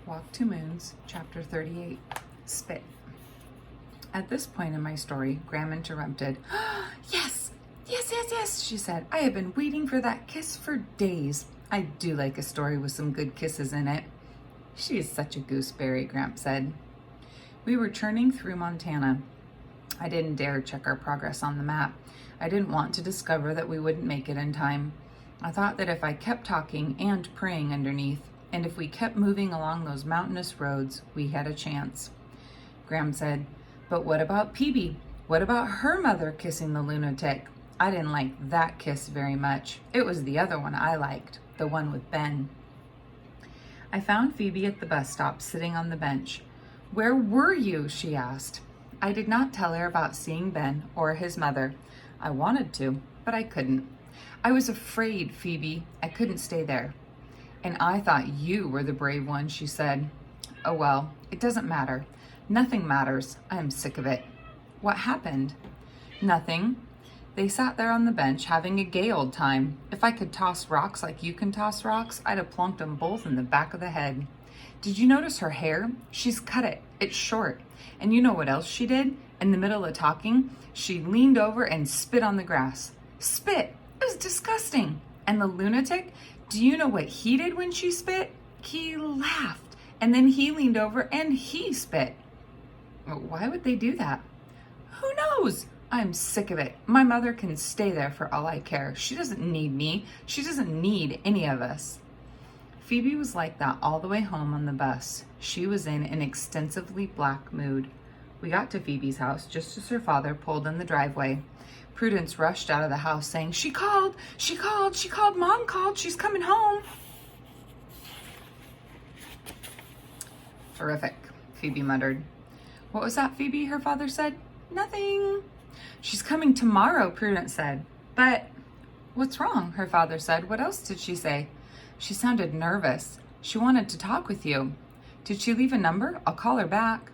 Walk to Moons, Chapter 38, Spit. At this point in my story, Graham interrupted. Yes, she said. I have been waiting for that kiss for days. I do like a story with some good kisses in it. She is such a gooseberry, Gramp said. We were churning through Montana. I didn't dare check our progress on the map. I didn't want to discover that we wouldn't make it in time. I thought that if I kept talking and praying underneath, and if we kept moving along those mountainous roads, we had a chance. Graham said, but what about Peebee? What about her mother kissing the lunatic? I didn't like that kiss very much. It was the other one I liked, the one with Ben. I found Phoebe at the bus stop sitting on the bench. Where were you? She asked. I did not tell her about seeing Ben or his mother. I wanted to, but I couldn't. I was afraid, Phoebe. I couldn't stay there. And I thought you were the brave one, she said. Oh well, it doesn't matter. Nothing matters. I am sick of it. What happened? Nothing. They sat there on the bench having a gay old time. If I could toss rocks like you can toss rocks, I'd have plunked them both in the back of the head. Did you notice her hair? She's cut it. It's short. And you know what else she did? In the middle of talking, she leaned over and spit on the grass. Spit! It was disgusting. And the lunatic, do you know what he did when she spit? He laughed. And then he leaned over and he spit. Why would they do that? Who knows? I'm sick of it. My mother can stay there for all I care. She doesn't need me. She doesn't need any of us. Phoebe was like that all the way home on the bus. She was in an extensively black mood. We got to Phoebe's house just as her father pulled in the driveway. Prudence rushed out of the house saying, She called, Mom called, she's coming home. Terrific, Phoebe muttered. What was that, Phoebe? Her father said. Nothing. She's coming tomorrow, Prudence said. But what's wrong? Her father said. What else did she say? She sounded nervous. She wanted to talk with you. Did she leave a number? I'll call her back.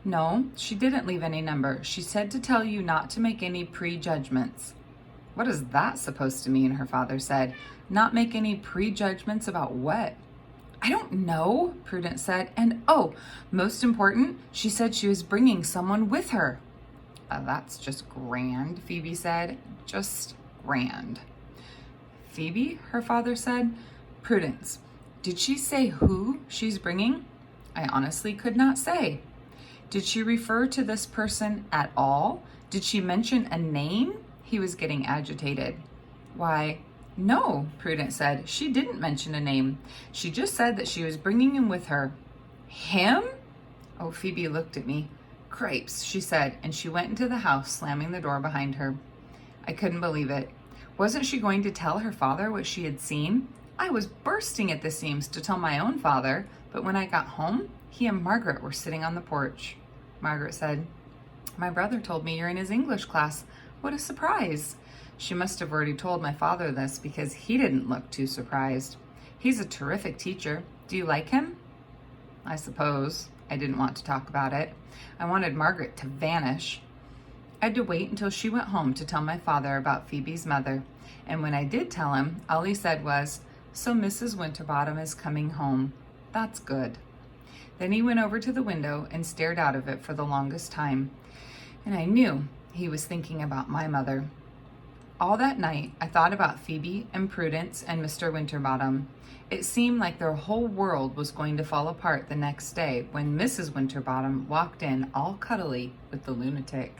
No, she didn't leave any number. She said to tell you not to make any prejudgments. What is that supposed to mean? Her father said. Not make any prejudgments about what? I don't know, Prudence said. And most important, she said she was bringing someone with her. That's just grand, Phoebe said. Just grand. Phoebe, her father said. Prudence, did she say who she's bringing? I honestly could not say. Did she refer to this person at all? Did she mention a name? He was getting agitated. Why, no, Prudence said. She didn't mention a name. She just said that she was bringing him with her. Him? Oh, Phoebe looked at me. Cripes, she said, and she went into the house, slamming the door behind her. I couldn't believe it. Wasn't she going to tell her father what she had seen? I was bursting at the seams to tell my own father, but when I got home, he and Margaret were sitting on the porch. Margaret said, My brother told me you're in his English class. What a surprise. She must have already told my father this because he didn't look too surprised. He's a terrific teacher. Do you like him? I suppose. I didn't want to talk about it. I wanted Margaret to vanish. I had to wait until she went home to tell my father about Phoebe's mother. And when I did tell him, all he said was, So Mrs. Winterbottom is coming home. That's good. Then he went over to the window and stared out of it for the longest time. And I knew he was thinking about my mother. All that night, I thought about Phoebe and Prudence and Mr. Winterbottom. It seemed like their whole world was going to fall apart the next day when Mrs. Winterbottom walked in all cuddly with the lunatic.